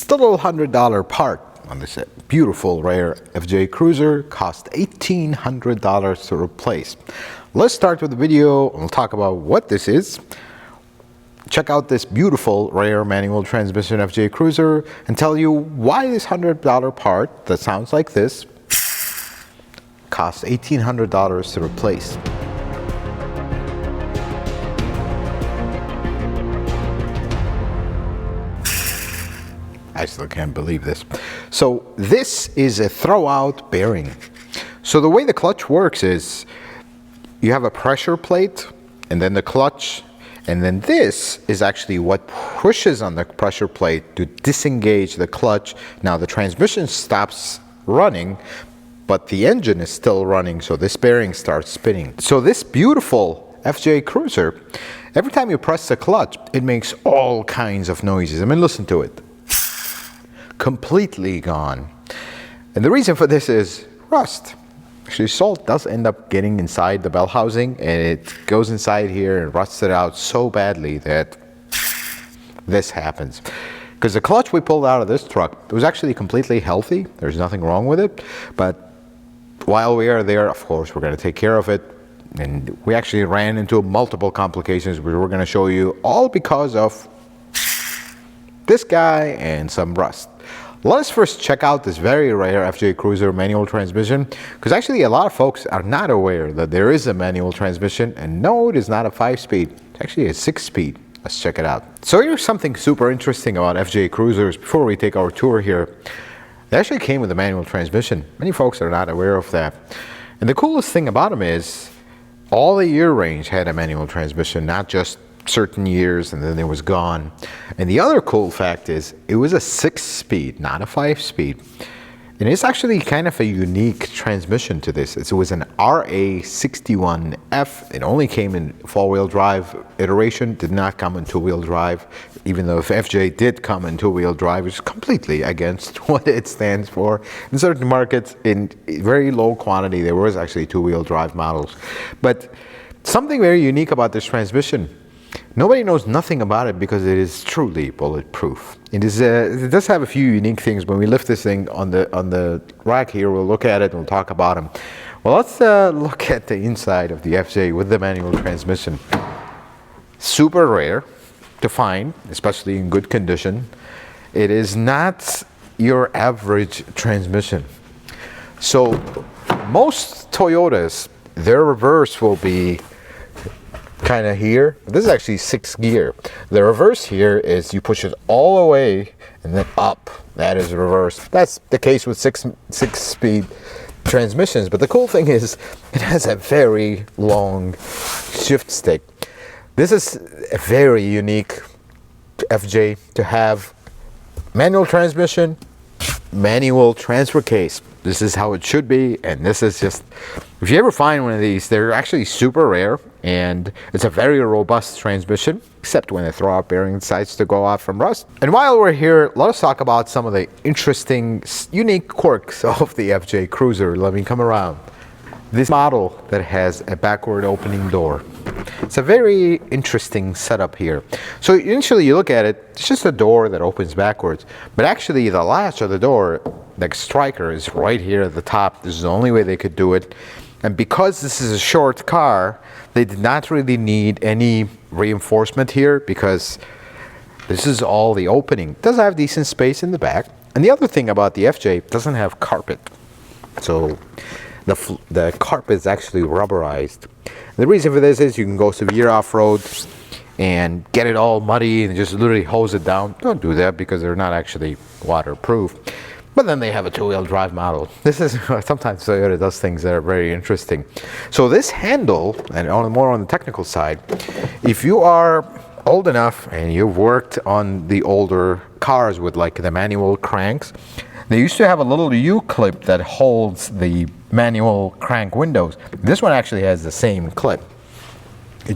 Just a little $100 part on this beautiful rare FJ Cruiser cost $1,800 to replace. Let's start with the video and we'll talk about what this is. Check out this beautiful rare manual transmission FJ Cruiser and tell you why this $100 part that sounds like this costs $1,800 to replace. I still can't believe this. So this is a throwout bearing. So the way the clutch works is you have a pressure plate and then the clutch, and then this is actually what pushes on the pressure plate to disengage the clutch. Now the transmission stops running, but the engine is still running, so this bearing starts spinning. So this beautiful FJ Cruiser, every time you press the clutch, it makes all kinds of noises. I mean, listen to it. Completely gone. And the reason for this is rust. Actually, salt does end up getting inside the bell housing, and it goes inside here and rusts it out so badly that this happens. Because the clutch we pulled out of this truck, it was actually completely healthy. There's nothing wrong with it. But while we are there, of course, we're going to take care of it. And we actually ran into multiple complications, which we're going to show you, all because of this guy and some rust. Let us first check out this very rare FJ Cruiser manual transmission, because actually a lot of folks are not aware that there is a manual transmission, and no, it is not a 5-speed, it's actually a 6-speed. Let's check it out. So here's something super interesting about FJ Cruisers before we take our tour here. They actually came with a manual transmission. Many folks are not aware of that. And the coolest thing about them is all the year range had a manual transmission, not just certain years and then it was gone. And the other cool fact is it was a 6-speed, not a 5-speed. And it's actually kind of a unique transmission to this. It was an RA61F. It only came in 4-wheel drive iteration, did not come in 2-wheel drive, even though if FJ did come in 2-wheel drive, it's completely against what it stands for. In certain markets, in very low quantity, there was actually 2-wheel drive models. But something very unique about this transmission, nobody knows nothing about it because it is truly bulletproof. It does have a few unique things. When we lift this thing on the rack here, we'll look at it and we'll talk about them. Well, let's look at the inside of the FJ with the manual transmission. Super rare to find, especially in good condition. It is not your average transmission. So most Toyotas, their reverse will be kind of here. This is actually 6 gear. The reverse here is you push it all the way and then up. That is reverse. That's the case with six-speed transmissions. But the cool thing is it has a very long shift stick. This is a very unique FJ to have manual transmission, manual transfer case. This is how it should be, and this is just, if you ever find one of these, they're actually super rare, and it's a very robust transmission, except when the throwout bearing decides to go off from rust. And while we're here, let us talk about some of the interesting, unique quirks of the FJ Cruiser. Let me come around. This model that has a backward opening door. It's a very interesting setup here. So initially you look at it, it's just a door that opens backwards. But actually the latch of the door, the striker, is right here at the top. This is the only way they could do it. And because this is a short car, they did not really need any reinforcement here because this is all the opening. It does have decent space in the back. And the other thing about the FJ, it doesn't have carpet. So the carpet is actually rubberized. And the reason for this is you can go severe off-road and get it all muddy and just literally hose it down. Don't do that because they're not actually waterproof. But then they have a 2-wheel drive model. This is, sometimes Toyota does things that are very interesting. So this handle, and more on the technical side, if you are old enough and you've worked on the older cars with like the manual cranks, they used to have a little U-clip that holds the manual crank windows. This one actually has the same clip. You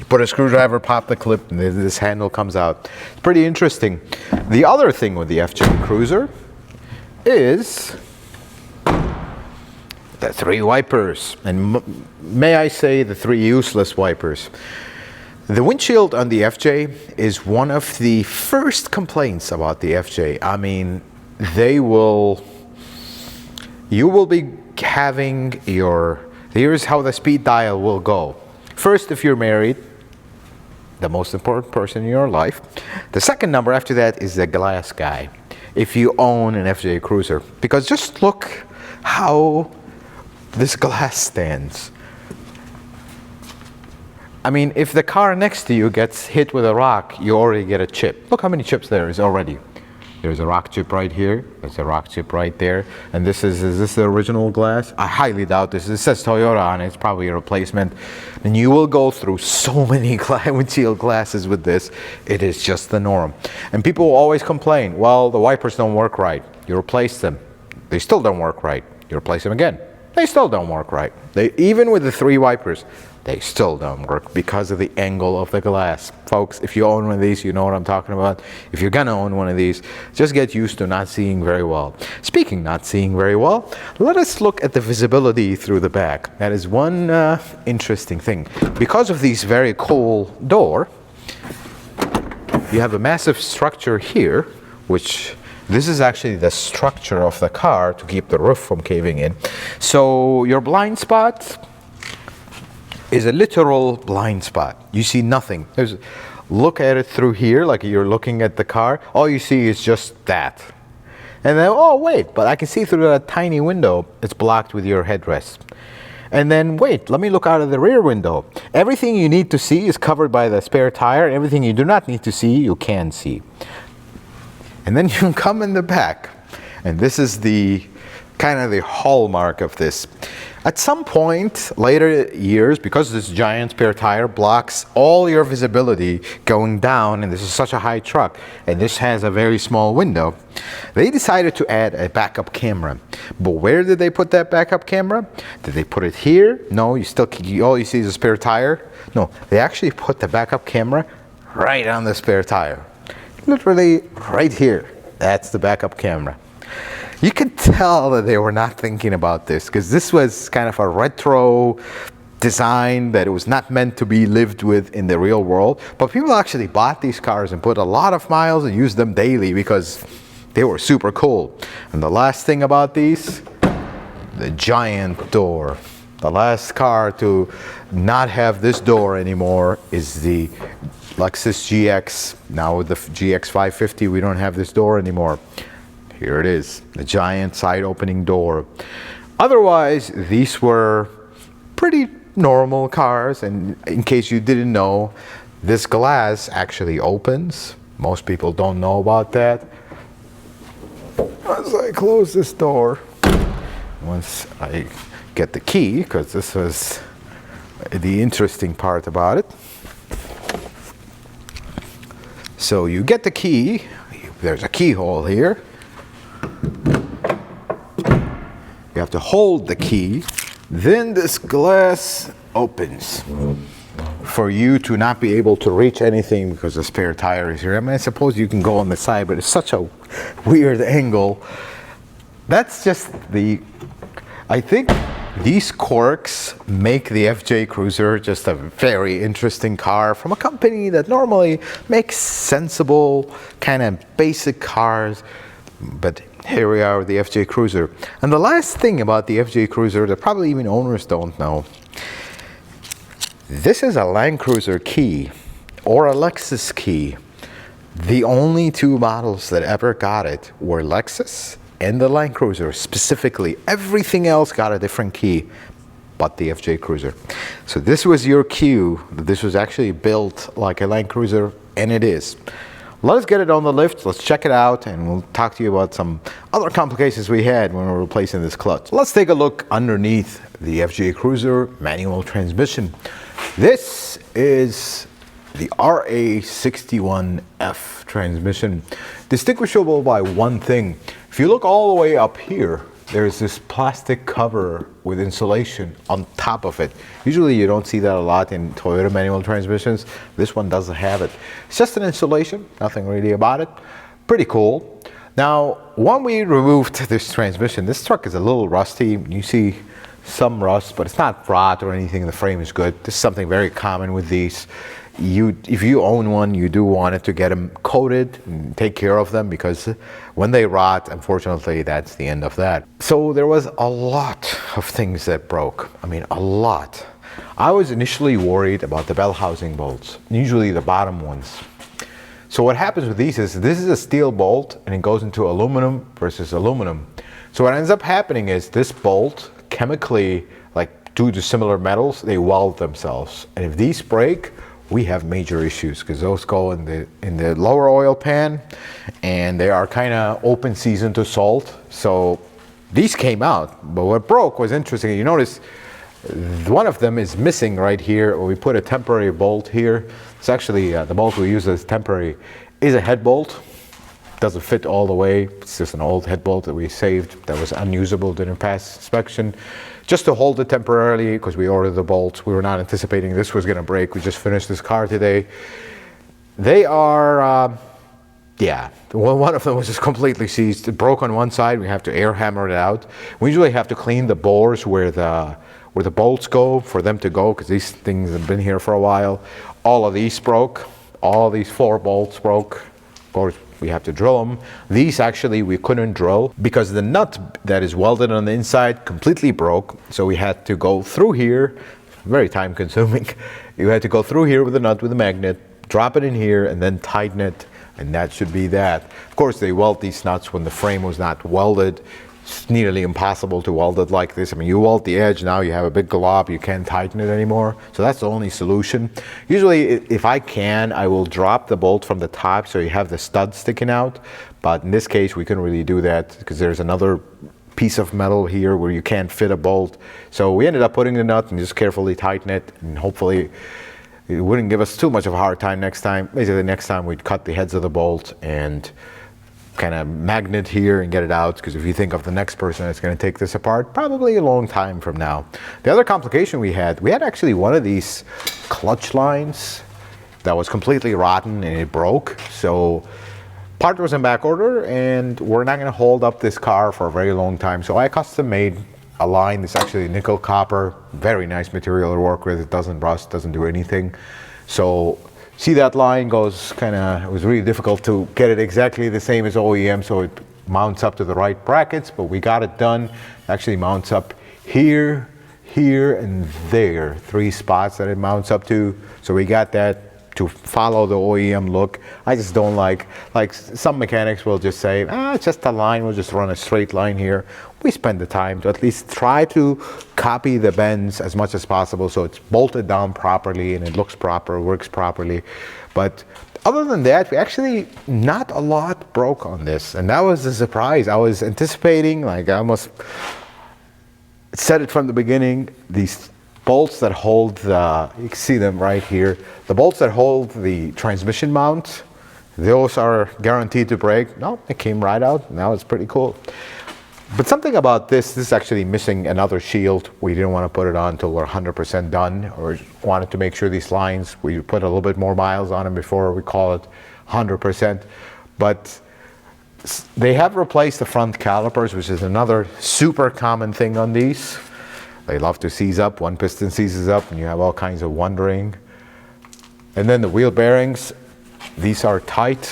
put a screwdriver, pop the clip, and this handle comes out. It's pretty interesting. The other thing with the FJ Cruiser is the 3 wipers. And may I say the 3 useless wipers. The windshield on the FJ is one of the first complaints about the FJ. I mean, you will be having here's how the speed dial will go. First, if you're married, the most important person in your life. The second number after that is the glass guy, if you own an FJ Cruiser. Because just look how this glass stands. I mean, if the car next to you gets hit with a rock, you already get a chip. Look how many chips there is already. There's a rock chip right here. There's a rock chip right there. And is this the original glass? I highly doubt this. It says Toyota on it. It's probably a replacement. And you will go through so many windshield glasses with this. It is just the norm. And people will always complain, well, the wipers don't work right. You replace them. They still don't work right. You replace them again. They still don't work right. Even with the 3 wipers, they still don't work because of the angle of the glass. Folks, if you own one of these, you know what I'm talking about. If you're gonna own one of these, just get used to not seeing very well. Speaking not seeing very well, let us look at the visibility through the back. That is one interesting thing. Because of this very cool door, you have a massive structure here, which this is actually the structure of the car to keep the roof from caving in. So your blind spot is a literal blind spot. You see nothing. Look at it through here like you're looking at the car. All you see is just that. And then, oh wait, but I can see through that tiny window. It's blocked with your headrest. And then wait, let me look out of the rear window. Everything you need to see is covered by the spare tire. Everything you do not need to see, you can see. And then you come in the back, and this is the kind of the hallmark of this. At some point later years, because this giant spare tire blocks all your visibility going down, and this is such a high truck, and this has a very small window, they decided to add a backup camera. But where did they put that backup camera? Did they put it here? No, all you see is a spare tire. No, they actually put the backup camera right on the spare tire. Literally right here. That's the backup camera. You can tell that they were not thinking about this, because this was kind of a retro design that it was not meant to be lived with in the real world. But people actually bought these cars and put a lot of miles and used them daily because they were super cool. And the last thing about these, the giant door. The last car to not have this door anymore is the Lexus GX. Now with the GX 550, we don't have this door anymore. Here it is, the giant side opening door. Otherwise, these were pretty normal cars, and in case you didn't know, this glass actually opens. Most people don't know about that. As I close this door, once I get the key, because this was the interesting part about it. So you get the key, there's a keyhole here. You have to hold the key, then this glass opens for you to not be able to reach anything because the spare tire is here. I mean, I suppose you can go on the side, but it's such a weird angle. That's just I think these quirks make the FJ Cruiser just a very interesting car from a company that normally makes sensible, kind of basic cars. But here we are with the FJ Cruiser. And the last thing about the FJ Cruiser that probably even owners don't know, this is a Land Cruiser key or a Lexus key. The only 2 models that ever got it were Lexus and the Land Cruiser specifically. Everything else got a different key but the FJ Cruiser. So this was your cue that this was actually built like a Land Cruiser, and it is. Let us get it on the lift, let's check it out, and we'll talk to you about some other complications we had when we were replacing this clutch. Let's take a look underneath the FJ Cruiser manual transmission. This is the RA61F transmission, distinguishable by one thing. If you look all the way up here, there's this plastic cover with insulation on top of it. Usually you don't see that a lot in Toyota manual transmissions. This one doesn't have it. It's just an insulation, nothing really about it. Pretty cool. Now, when we removed this transmission, this truck is a little rusty. You see some rust, but it's not rot or anything. The frame is good. This is something very common with these. if you own one, you do want it to get them coated and take care of them, because when they rot, unfortunately, that's the end of that. So there was a lot of things that broke. I mean, a lot. I was initially worried about the bell housing bolts, usually the bottom ones. So what happens with these is, this is a steel bolt and it goes into aluminum versus aluminum. So what ends up happening is this bolt chemically, like due to similar metals, they weld themselves. And if these break, we have major issues, because those go in the lower oil pan, and they are kind of open season to salt. So these came out, but what broke was interesting. You notice one of them is missing right here. We put a temporary bolt here. It's actually the bolt we use as temporary is a head bolt. Doesn't fit all the way. It's just an old head bolt that we saved that was unusable, didn't pass inspection, just to hold it temporarily, because we ordered the bolts. We were not anticipating this was going to break. We just finished this car today. They are, yeah, one of them was just completely seized. It broke on one side. We have to air hammer it out. We usually have to clean the bores where the bolts go, for them to go, because these things have been here for a while. All of these broke. All these 4 bolts broke. Of course, we have to drill them. These actually we couldn't drill because the nut that is welded on the inside completely broke. So we had to go through here, very time consuming. You had to go through here with the nut with the magnet, drop it in here, and then tighten it, and that should be that. Of course, they weld these nuts when the frame was not welded. It's nearly impossible to weld it like this. I mean, you weld the edge, now you have a big glob, you can't tighten it anymore. So that's the only solution. Usually, if I can, I will drop the bolt from the top so you have the stud sticking out. But in this case, we couldn't really do that because there's another piece of metal here where you can't fit a bolt. So we ended up putting the nut and just carefully tighten it, and hopefully it wouldn't give us too much of a hard time next time. Basically, next time we'd cut the heads of the bolt and kind of magnet here and get it out, because if you think of the next person that's going to take this apart, probably a long time from now. The other complication we had actually one of these clutch lines that was completely rotten and it broke. So part was in back order, and we're not going to hold up this car for a very long time. So I custom made a line. It's actually nickel copper, very nice material to work with. It doesn't rust, doesn't do anything. So see, that line goes it was really difficult to get it exactly the same as OEM, so it mounts up to the right brackets, but we got it done. It actually mounts up here, here, and there. 3 spots that it mounts up to. So we got that to follow the OEM look. I just don't like some mechanics will just say, it's just a line, we'll just run a straight line here. We spend the time to at least try to copy the bends as much as possible so it's bolted down properly and it looks proper, works properly. But other than that, we actually, not a lot broke on this, and that was a surprise. I was anticipating, like I almost said it from the beginning, these bolts that hold you can see them right here, the bolts that hold the transmission mount, those are guaranteed to break. No, it came right out. Now it's pretty cool. But something about this is actually missing another shield. We didn't want to put it on until we're 100% done, or wanted to make sure these lines, we put a little bit more miles on them before we call it 100%. But they have replaced the front calipers, which is another super common thing on these. They love to seize up. One piston seizes up and you have all kinds of wondering. And then the wheel bearings, these are tight,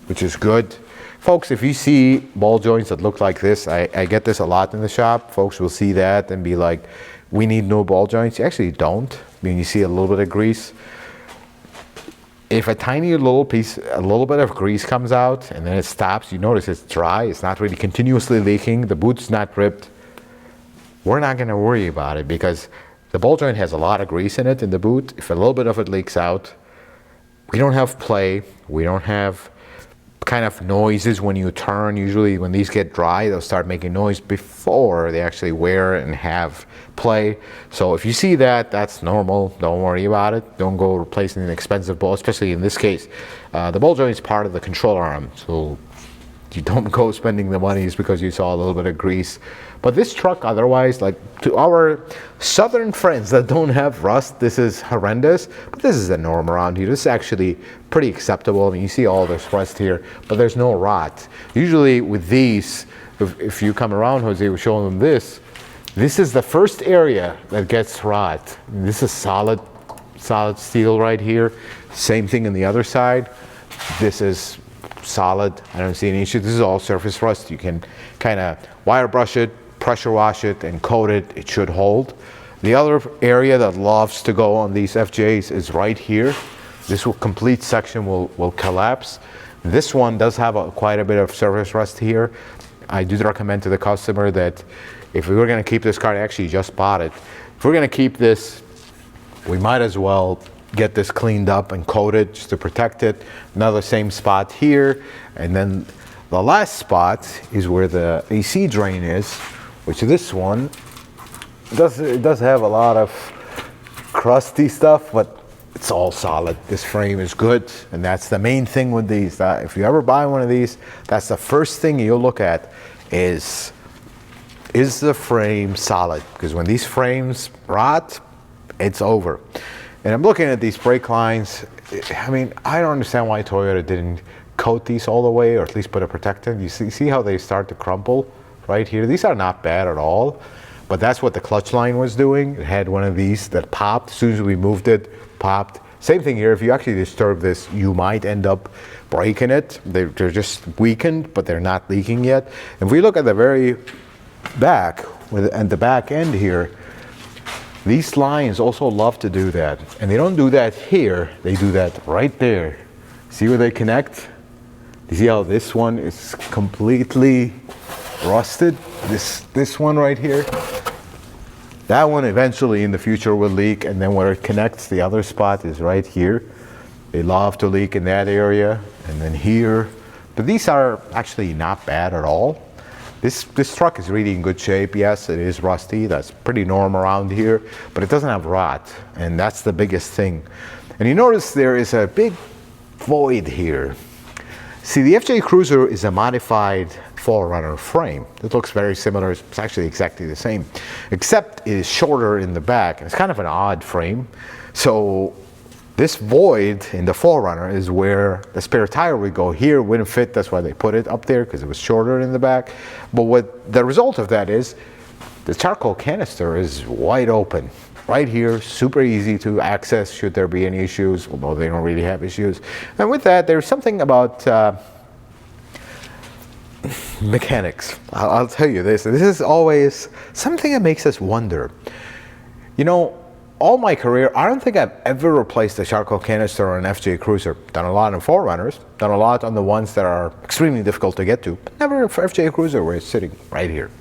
which is good. Folks, if you see ball joints that look like this, I get this a lot in the shop. Folks will see that and be like, we need no ball joints. You actually don't. I mean, you see a little bit of grease. If a tiny little piece, a little bit of grease comes out and then it stops, you notice it's dry. It's not really continuously leaking. The boot's not ripped. We're not going to worry about it because the ball joint has a lot of grease in it in the boot. If a little bit of it leaks out, we don't have play. We don't have kind of noises when you turn. Usually when these get dry, they'll start making noise before they actually wear and have play. So if you see that, that's normal. Don't worry about it. Don't go replacing an expensive ball, especially in this case. The ball joint is part of the control arm, so you don't go spending the money just because you saw a little bit of grease. But this truck, otherwise, like to our southern friends that don't have rust, this is horrendous. But this is the norm around here. This is actually pretty acceptable. I mean, you see all this rust here, but there's no rot. Usually with these, if you come around, Jose, we're showing them this. This is the first area that gets rot. This is solid solid steel right here. Same thing on the other side. This is solid. I don't see any issue. This is all surface rust. You can kind of wire brush it, pressure wash it, and coat it. It should hold. The other area that loves to go on these FJs is right here. This complete section will collapse. This one does have quite a bit of surface rust here. I do recommend to the customer that if we were going to keep this car, I actually just bought it. If we're going to keep this, we might as well get this cleaned up and coated just to protect it. Another same spot here. And then the last spot is where the AC drain is, which this one, it does have a lot of crusty stuff, but it's all solid. This frame is good, and that's the main thing with these. If you ever buy one of these, that's the first thing you'll look at is the frame solid? Because when these frames rot, it's over. And I'm looking at these brake lines. I mean, I don't understand why Toyota didn't coat these all the way, or at least put a protectant. You see how they start to crumple right here? These are not bad at all, but that's what the clutch line was doing. It had one of these that popped. As soon as we moved it, popped. Same thing here. If you actually disturb this, you might end up breaking it. They're just weakened, but they're not leaking yet. If we look at the very back, and the back end here, these lines also love to do that. And they don't do that here, they do that right there. See where they connect? You see how this one is completely rusted? This one right here? That one eventually in the future will leak, and then where it connects, the other spot is right here. They love to leak in that area, and then here. But these are actually not bad at all. This truck is really in good shape. Yes, it is rusty. That's pretty normal around here, but it doesn't have rot, and that's the biggest thing. And you notice there is a big void here. See, the FJ Cruiser is a modified 4Runner frame. It looks very similar. It's actually exactly the same, except it is shorter in the back. It's kind of an odd frame. So this void in the 4Runner is where the spare tire would go. Here wouldn't fit. That's why they put it up there, because it was shorter in the back. But what the result of that is, the charcoal canister is wide open. Right here, super easy to access should there be any issues, although they don't really have issues. And with that, there's something about mechanics. I'll tell you this. This is always something that makes us wonder. You know, all my career, I don't think I've ever replaced a charcoal canister on an FJ Cruiser. Done a lot on 4Runners, done a lot on the ones that are extremely difficult to get to, but never for FJ Cruiser where it's sitting right here.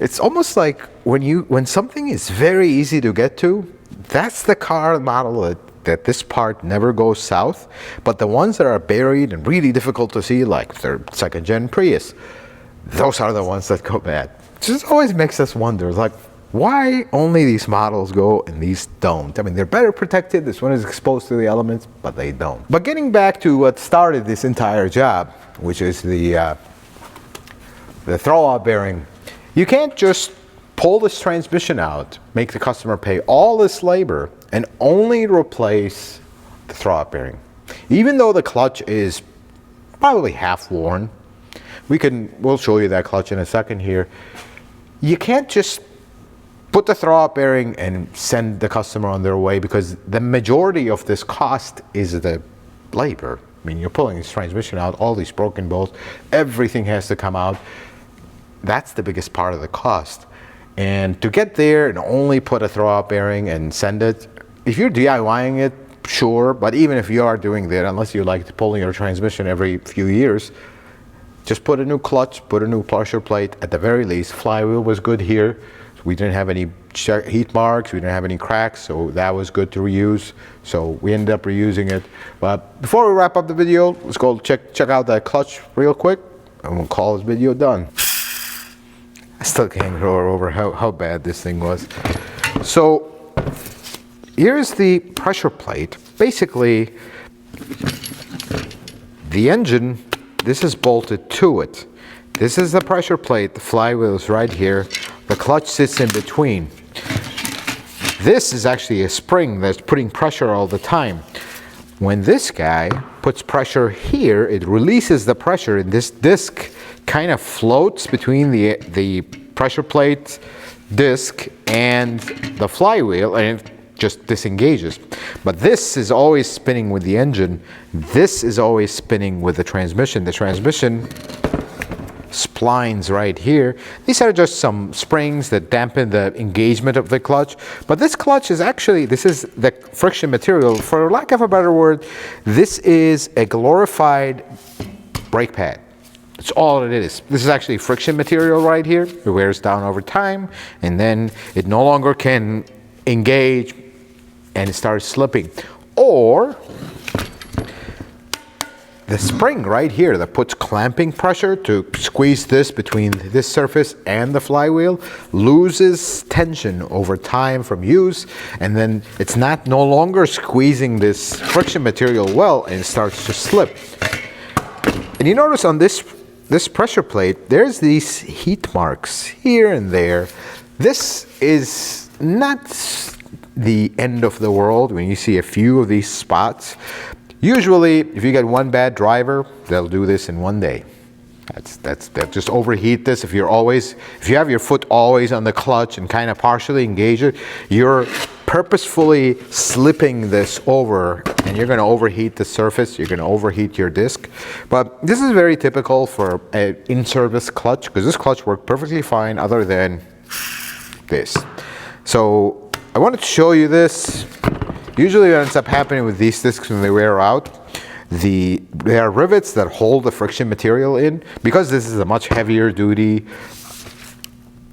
It's almost like when something is very easy to get to, that's the car model that this part never goes south. But the ones that are buried and really difficult to see, like their second-gen Prius, those are the ones that go bad. It just always makes us wonder, like, why only these models go and these don't? I mean, they're better protected. This one is exposed to the elements, but they don't. But getting back to what started this entire job, which is the throwout bearing. You can't just pull this transmission out, make the customer pay all this labor, and only replace the throwout bearing. Even though the clutch is probably half worn, we'll show you that clutch in a second here. You can't just put the throwout bearing and send the customer on their way, because the majority of this cost is the labor. I mean, you're pulling this transmission out, all these broken bolts, everything has to come out. That's the biggest part of the cost. And to get there and only put a throwout bearing and send it, if you're DIYing it, sure, but even if you are doing that, unless you like pulling your transmission every few years, just put a new clutch, put a new pressure plate at the very least. Flywheel was good here. We didn't have any heat marks, we didn't have any cracks, so that was good to reuse. So we ended up reusing it. But before we wrap up the video, let's go check out that clutch real quick, and we'll call this video done. I still can't get over how bad this thing was. So here's the pressure plate. Basically, the engine, this is bolted to it. This is the pressure plate. The flywheel is right here. The clutch sits in between. This is actually a spring that's putting pressure all the time. When this guy puts pressure here, it releases the pressure, and this disc kind of floats between the pressure plate disc and the flywheel, and just disengages. But this is always spinning with the engine. This is always spinning with the transmission. The transmission splines right here. These are just some springs that dampen the engagement of the clutch. But this clutch is actually, this is the friction material. For lack of a better word, this is a glorified brake pad. It's all it is. This is actually friction material right here. It wears down over time, and then it no longer can engage and it starts slipping. Or the spring right here that puts clamping pressure to squeeze this between this surface and the flywheel loses tension over time from use, and then it's no longer squeezing this friction material well, and it starts to slip. And you notice on this pressure plate, there's these heat marks here and there. This is not the end of the world when you see a few of these spots. Usually, if you get one bad driver, they'll do this in one day. They'll just overheat this. If you have your foot always on the clutch and kind of partially engage it, you're purposefully slipping this over, and you're going to overheat the surface. You're going to overheat your disc. But this is very typical for an in-service clutch, because this clutch worked perfectly fine other than this. So I wanted to show you this. Usually what ends up happening with these discs when they wear out, there are rivets that hold the friction material in. Because this is a much heavier duty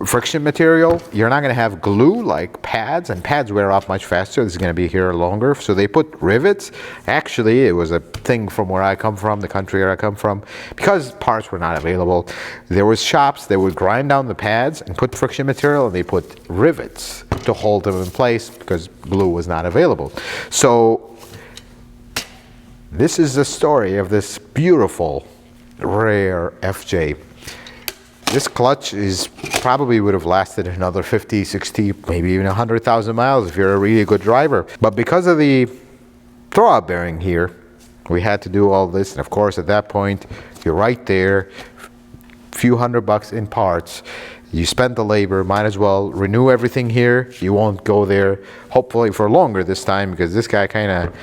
friction material, you're not going to have glue like pads, and pads wear off much faster. This is going to be here longer. So they put rivets. Actually, it was a thing from where I come from, the country where I come from, because parts were not available. There was shops that would grind down the pads and put friction material, and they put rivets to hold them in place because glue was not available. So this is the story of this beautiful, rare FJ. This clutch probably would have lasted another 50, 60, maybe even 100,000 miles if you're a really good driver. But because of the throwout bearing here, we had to do all this. And of course, at that point, you're right there, few $100 in parts. You spent the labor, might as well renew everything here. You won't go there, hopefully for longer this time, because this guy kind of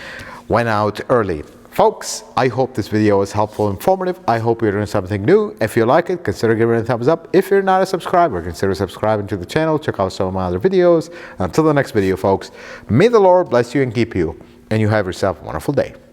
went out early. Folks, I hope this video was helpful and informative. I hope you're doing something new. If you like it, consider giving it a thumbs up. If you're not a subscriber, consider subscribing to the channel. Check out some of my other videos. Until the next video, folks, may the Lord bless you and keep you, and you have yourself a wonderful day.